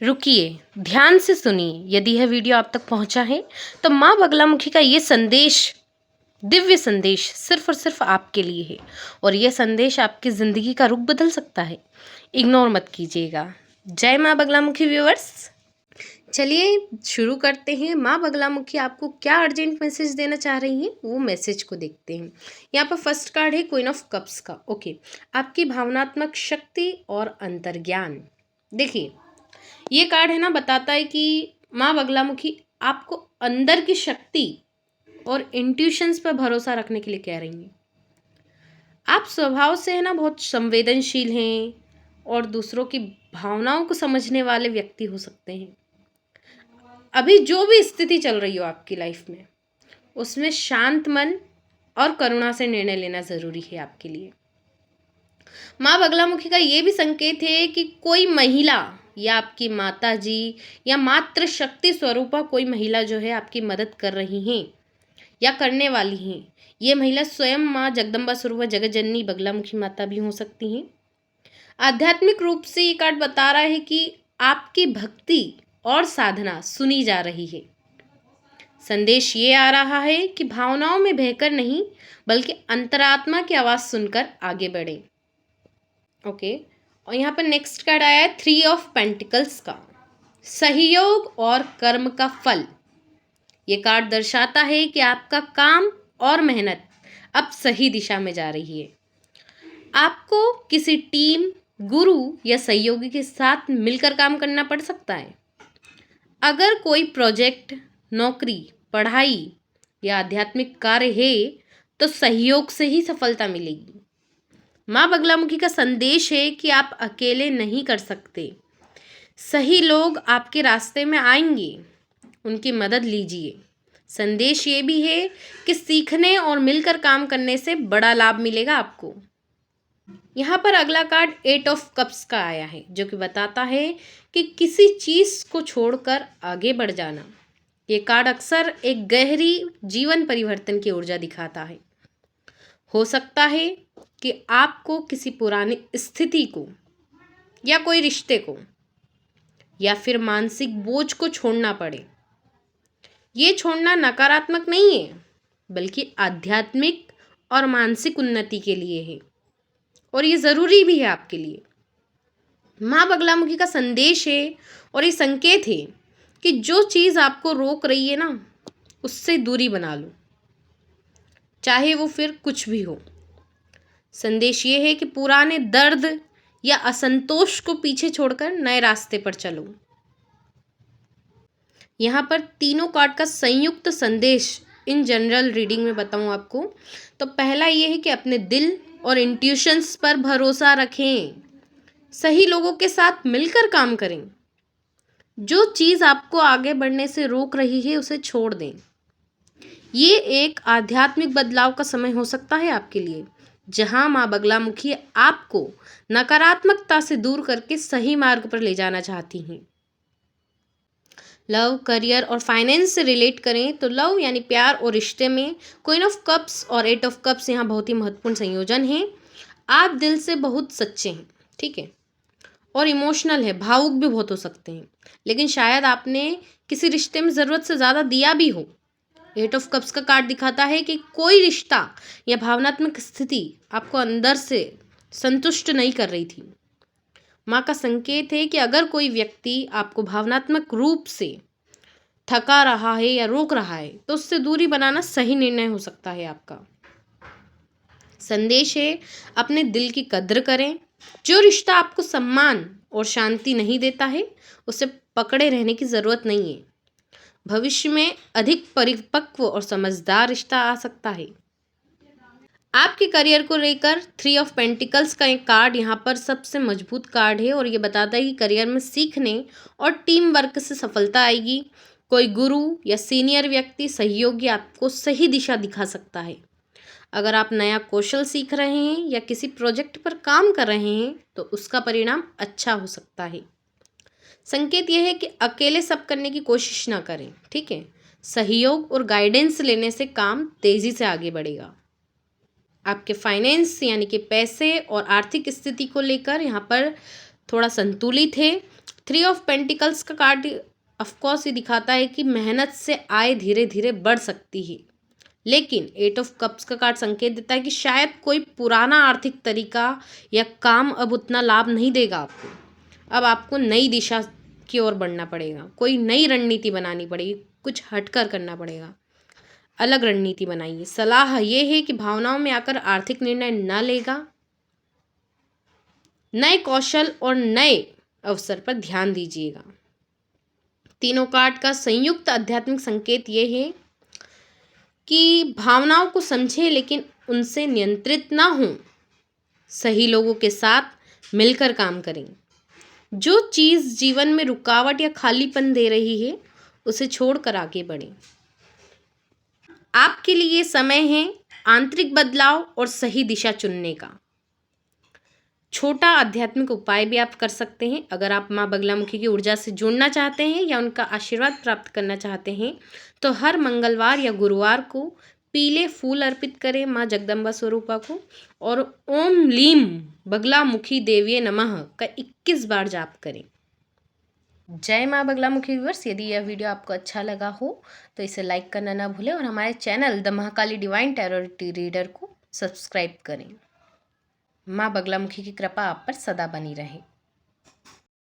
रुकिए, ध्यान से सुनिए। यदि यह वीडियो आप तक पहुंचा है तो माँ बगलामुखी का ये संदेश, दिव्य संदेश सिर्फ और सिर्फ आपके लिए है और यह संदेश आपकी ज़िंदगी का रुख बदल सकता है। इग्नोर मत कीजिएगा। जय माँ बगलामुखी व्यूअर्स। चलिए शुरू करते हैं। माँ बगलामुखी आपको क्या अर्जेंट मैसेज देना चाह रही हैं, वो मैसेज को देखते हैं। यहाँ पर फर्स्ट कार्ड है क्वीन ऑफ कप्स का। ओके, आपकी भावनात्मक शक्ति और अंतर्ज्ञान। देखिए, ये कार्ड है ना, बताता है कि माँ बगलामुखी आपको अंदर की शक्ति और इंट्यूशंस पर भरोसा रखने के लिए कह रही हैं। आप स्वभाव से है ना बहुत संवेदनशील हैं और दूसरों की भावनाओं को समझने वाले व्यक्ति हो सकते हैं। अभी जो भी स्थिति चल रही हो आपकी लाइफ में, उसमें शांत मन और करुणा से निर्णय लेना ज़रूरी है आपके लिए। माँ बगलामुखी का ये भी संकेत है कि कोई महिला या आपकी माता जी या मातृ शक्ति स्वरूपा कोई महिला जो है आपकी मदद कर रही हैं या करने वाली हैं। ये महिला स्वयं माँ जगदम्बा स्वरूपा जगत जननी बगलामुखी माता भी हो सकती हैं। आध्यात्मिक रूप से ये कार्ड बता रहा है कि आपकी भक्ति और साधना सुनी जा रही है। संदेश ये आ रहा है कि भावनाओं में बहकर नहीं, बल्कि अंतरात्मा की आवाज़ सुनकर आगे बढ़ें। ओके, और यहाँ पर नेक्स्ट कार्ड आया है 3 ऑफ पेंटिकल्स का, सहयोग और कर्म का फल। ये कार्ड दर्शाता है कि आपका काम और मेहनत अब सही दिशा में जा रही है। आपको किसी टीम, गुरु या सहयोगी के साथ मिलकर काम करना पड़ सकता है। अगर कोई प्रोजेक्ट, नौकरी, पढ़ाई या आध्यात्मिक कार्य है तो सहयोग से ही सफलता मिलेगी। माँ बगलामुखी का संदेश है कि आप अकेले नहीं कर सकते। सही लोग आपके रास्ते में आएंगे, उनकी मदद लीजिए। संदेश ये भी है कि सीखने और मिलकर काम करने से बड़ा लाभ मिलेगा आपको। यहाँ पर अगला कार्ड 8 ऑफ कप्स का आया है, जो कि बताता है कि किसी चीज़ को छोड़कर आगे बढ़ जाना। ये कार्ड अक्सर एक गहरी जीवन परिवर्तन की ऊर्जा दिखाता है। हो सकता है कि आपको किसी पुरानी स्थिति को या कोई रिश्ते को या फिर मानसिक बोझ को छोड़ना पड़े। ये छोड़ना नकारात्मक नहीं है, बल्कि आध्यात्मिक और मानसिक उन्नति के लिए है और ये ज़रूरी भी है आपके लिए। माँ बगलामुखी का संदेश है और ये संकेत है कि जो चीज़ आपको रोक रही है ना, उससे दूरी बना लो, चाहे वो फिर कुछ भी हो। संदेश ये है कि पुराने दर्द या असंतोष को पीछे छोड़कर नए रास्ते पर चलो। यहाँ पर तीनों कार्ड का संयुक्त संदेश इन जनरल रीडिंग में बताऊँ आपको, तो पहला ये है कि अपने दिल और इंट्यूशंस पर भरोसा रखें। सही लोगों के साथ मिलकर काम करें। जो चीज़ आपको आगे बढ़ने से रोक रही है उसे छोड़ दें। ये एक आध्यात्मिक बदलाव का समय हो सकता है आपके लिए, जहां माँ बगलामुखी आपको नकारात्मकता से दूर करके सही मार्ग पर ले जाना चाहती हैं। लव, करियर और फाइनेंस से रिलेट करें तो लव यानी प्यार और रिश्ते में क्वीन ऑफ कप्स और 8 ऑफ कप्स यहाँ बहुत ही महत्वपूर्ण संयोजन है। आप दिल से बहुत सच्चे हैं, ठीक है, और इमोशनल है, भावुक भी बहुत हो सकते हैं, लेकिन शायद आपने किसी रिश्ते में ज़रूरत से ज़्यादा दिया भी हो। 8 ऑफ कप्स का कार्ड दिखाता है कि कोई रिश्ता या भावनात्मक स्थिति आपको अंदर से संतुष्ट नहीं कर रही थी। माँ का संकेत है कि अगर कोई व्यक्ति आपको भावनात्मक रूप से थका रहा है या रोक रहा है तो उससे दूरी बनाना सही निर्णय हो सकता है आपका। संदेश है अपने दिल की कद्र करें। जो रिश्ता आपको सम्मान और शांति नहीं देता है उसे पकड़े रहने की ज़रूरत नहीं है। भविष्य में अधिक परिपक्व और समझदार रिश्ता आ सकता है। आपके करियर को लेकर 3 ऑफ पेंटिकल्स का एक कार्ड यहाँ पर सबसे मजबूत कार्ड है और ये बताता है कि करियर में सीखने और टीम वर्क से सफलता आएगी। कोई गुरु या सीनियर व्यक्ति, सहयोगी आपको सही दिशा दिखा सकता है। अगर आप नया कौशल सीख रहे हैं या किसी प्रोजेक्ट पर काम कर रहे हैं तो उसका परिणाम अच्छा हो सकता है। संकेत यह है कि अकेले सब करने की कोशिश ना करें, ठीक है। सहयोग और गाइडेंस लेने से काम तेज़ी से आगे बढ़ेगा। आपके फाइनेंस यानी कि पैसे और आर्थिक स्थिति को लेकर यहाँ पर थोड़ा संतुलित है। 3 ऑफ पेंटिकल्स का कार्ड ऑफकोर्स ये दिखाता है कि मेहनत से आय धीरे धीरे बढ़ सकती है, लेकिन 8 ऑफ कप्स का कार्ड संकेत देता है कि शायद कोई पुराना आर्थिक तरीका या काम अब उतना लाभ नहीं देगा आपको। अब आपको नई दिशा की ओर बढ़ना पड़ेगा, कोई नई रणनीति बनानी पड़ेगी, कुछ हटकर करना पड़ेगा, अलग रणनीति बनाइए। सलाह ये है कि भावनाओं में आकर आर्थिक निर्णय न लेगा, नए कौशल और नए अवसर पर ध्यान दीजिएगा। तीनों कार्ड का संयुक्त आध्यात्मिक संकेत ये है कि भावनाओं को समझें लेकिन उनसे नियंत्रित ना हों, सही लोगों के साथ मिलकर काम करें। जो चीज़ जीवन में रुकावट या खालीपन दे रही है उसे छोड़कर आगे बढ़ें। आपके लिए समय है आंतरिक बदलाव और सही दिशा चुनने का। छोटा आध्यात्मिक उपाय भी आप कर सकते हैं। अगर आप माँ बगलामुखी की ऊर्जा से जुड़ना चाहते हैं या उनका आशीर्वाद प्राप्त करना चाहते हैं तो हर मंगलवार या गुरुवार को पीले फूल अर्पित करें माँ जगदम्बा स्वरूपा को, और ओम लीम बगलामुखी देवीये नमः का 21 बार जाप करें। जय माँ बगलामुखी व्यूअर्स, यदि यह वीडियो आपको अच्छा लगा हो तो इसे लाइक करना ना भूलें और हमारे channel the Mahakali divine tarot reader को सब्सक्राइब करें। माँ बगलामुखी की कृपा आप पर सदा बनी रहे।